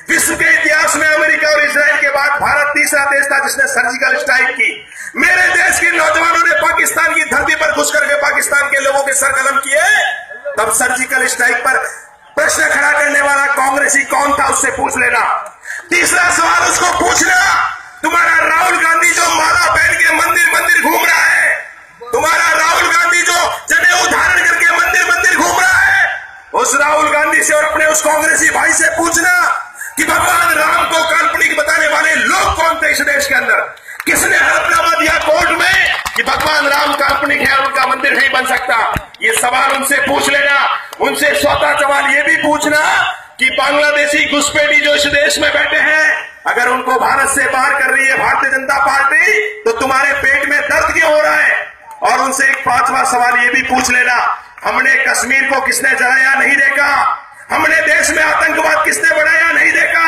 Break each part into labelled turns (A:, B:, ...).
A: विश्व के इतिहास में अमेरिका और इजराइल के बाद भारत तीसरा देश था जिसने सर्जिकल स्ट्राइक की। मेरे देश के नौजवानों ने पाकिस्तान की धरती पर घुस करके पाकिस्तान के लोगों के सर कलम किए। तब सर्जिकल स्ट्राइक पर प्रश्न खड़ा करने वाला कांग्रेसी कौन था, उससे पूछ लेना। तीसरा सवाल उसको पूछना, तुम्हारा राहुल गांधी जो माला पहन के मंदिर मंदिर घूम रहा है, तुम्हारा राहुल गांधी जो जनेऊ धारण करके मंदिर मंदिर घूम रहा है, उस राहुल गांधी से और अपने उस कांग्रेसी भाई से पूछना कि भगवान राम को काल्पनिक बताने वाले लोग कौन थे इस देश के अंदर। किसने हलफनामा दिया कोर्ट में कि भगवान राम काल्पनिक है, उनका मंदिर नहीं बन सकता। ये सवाल उनसे पूछ लेना। उनसे स्वतः सवाल ये भी पूछना कि बांग्लादेशी घुसपैठी जो इस देश में बैठे हैं, अगर उनको भारत से बाहर कर रही है भारतीय जनता पार्टी, तो तुम्हारे पेट में दर्द क्यों हो रहा है। और उनसे एक पांचवा सवाल ये भी पूछ लेना, हमने कश्मीर को किसने जलाया नहीं देखा, हमने देश में आतंकवाद किसने बढ़ाया नहीं देखा,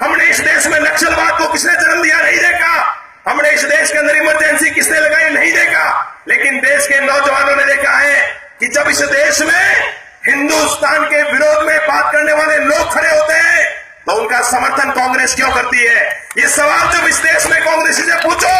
A: हमने इस देश में नक्सलवाद को किसने जन्म दिया नहीं देखा, हमने इस देश के अंदर इमरजेंसी किसने लगाई नहीं देखा। लेकिन देश के नौजवानों ने देखा है कि जब इस देश में हिंदुस्तान के विरोध में बात करने वाले लोग खड़े होते हैं तो उनका समर्थन कांग्रेस क्यों करती है। ये सवाल जब इस देश में कांग्रेसी से पूछो,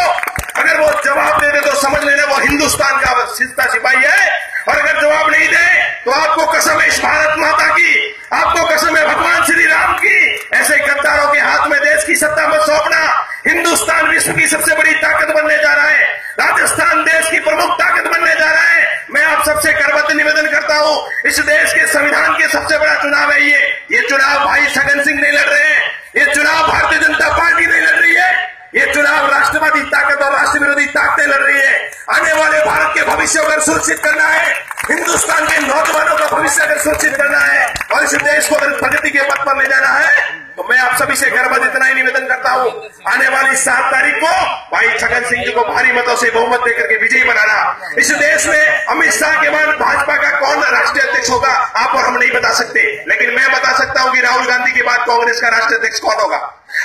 A: अगर वो जवाब दे दे तो समझ लेना वो हिंदुस्तान का सिलसिला सिपाही है, और अगर जवाब नहीं दे तो आपको कसम है इस भारत माता की, आपको कसम है भगवान श्री राम की, ऐसे गद्दारों के हाथ में देश की सत्ता मत सौंपना। हिंदुस्तान विश्व की सबसे बड़ी ताकत बनने जा रहा है, राजस्थान देश की प्रमुख ताकत बनने जा रहा है। मैं आप सबसे करबद्ध निवेदन करता हूं, इस देश के संविधान के सबसे बड़ा चुनाव है ये चुनाव भाई छगन सिंह नहीं लड़ रहे हैं, ये चुनाव भारतीय जनता पार्टी नहीं लड़ रही है, ये चुनाव राष्ट्रवादी ताकत और राष्ट्र विरोधी ताकतें लड़ रही है। आने वाले भारत के भविष्य को सुरक्षित करना है, हिंदुस्तान के नौजवानों का भविष्य अगर सुरक्षित करना है और इस देश को अगर प्रगति के पथ पर ले जाना है, तो मैं आप सभी से गर्व इतना ही निवेदन करता हूं, आने वाली 7 तारीख को भाई छगन सिंह जी को भारी मतों से बहुमत देकर के विजयी बनाना। इस देश में अमित शाह के बाद भाजपा का कौन राष्ट्रीय अध्यक्ष होगा आप और हम नहीं बता सकते, लेकिन मैं बता सकता हूं कि राहुल गांधी के बाद कांग्रेस का राष्ट्रीय अध्यक्ष कौन होगा।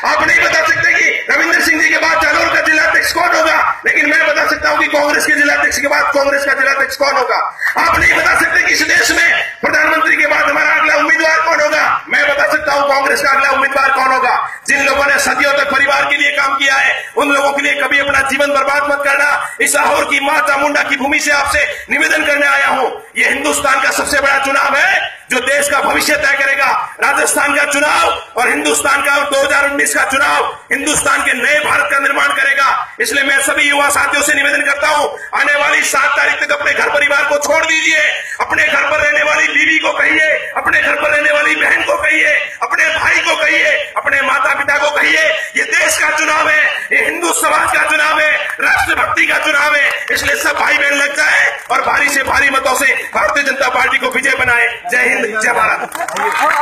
A: आप नहीं बता सकते कि रविंद्र सिंह जी के बाद जालोर का जिलाध्यक्ष कौन होगा, लेकिन मैं बता सकता हूं कि कांग्रेस के जिलाध्यक्ष के बाद कांग्रेस का जिलाध्यक्ष कौन होगा। आप नहीं बता सकते कि इस देश में प्रधानमंत्री के बाद हमारा अगला उम्मीदवार कौन होगा, मैं बता सकता हूं कांग्रेस का अगला उम्मीदवार कौन होगा। जिन लोगों ने सदियों तक परिवार के लिए काम किया है, उन लोगों के लिए कभी अपना जीवन बर्बाद मत करना। इस लाहौर की मां चामुंडा की भूमि से आपसे निवेदन करने आया हूं, ये हिंदुस्तान का सबसे बड़ा चुनाव है जो देश का भविष्य तय करेगा। राजस्थान का चुनाव और हिंदुस्तान का 2019 का चुनाव हिंदुस्तान के नए भारत का निर्माण करेगा। इसलिए मैं सभी युवा साथियों से निवेदन करता हूं, आने वाली 7 तारीख तक अपने घर परिवार को छोड़ दीजिए, अपने घर पर रहने वाली बीवी को कहिए, अपने घर पर रहने वाली बहन को कहिए, अपने भाई को कहिए, अपने माता पिता को कहिए, ये देश का चुनाव है, ये हिंदू समाज का चुनाव है, राष्ट्रभक्ति का चुनाव है। इसलिए सब भाई बहन लग जाए और भारी से भारी मतों से भारतीय जनता पार्टी को विजय बनाए। जय हिंद, जय भारत।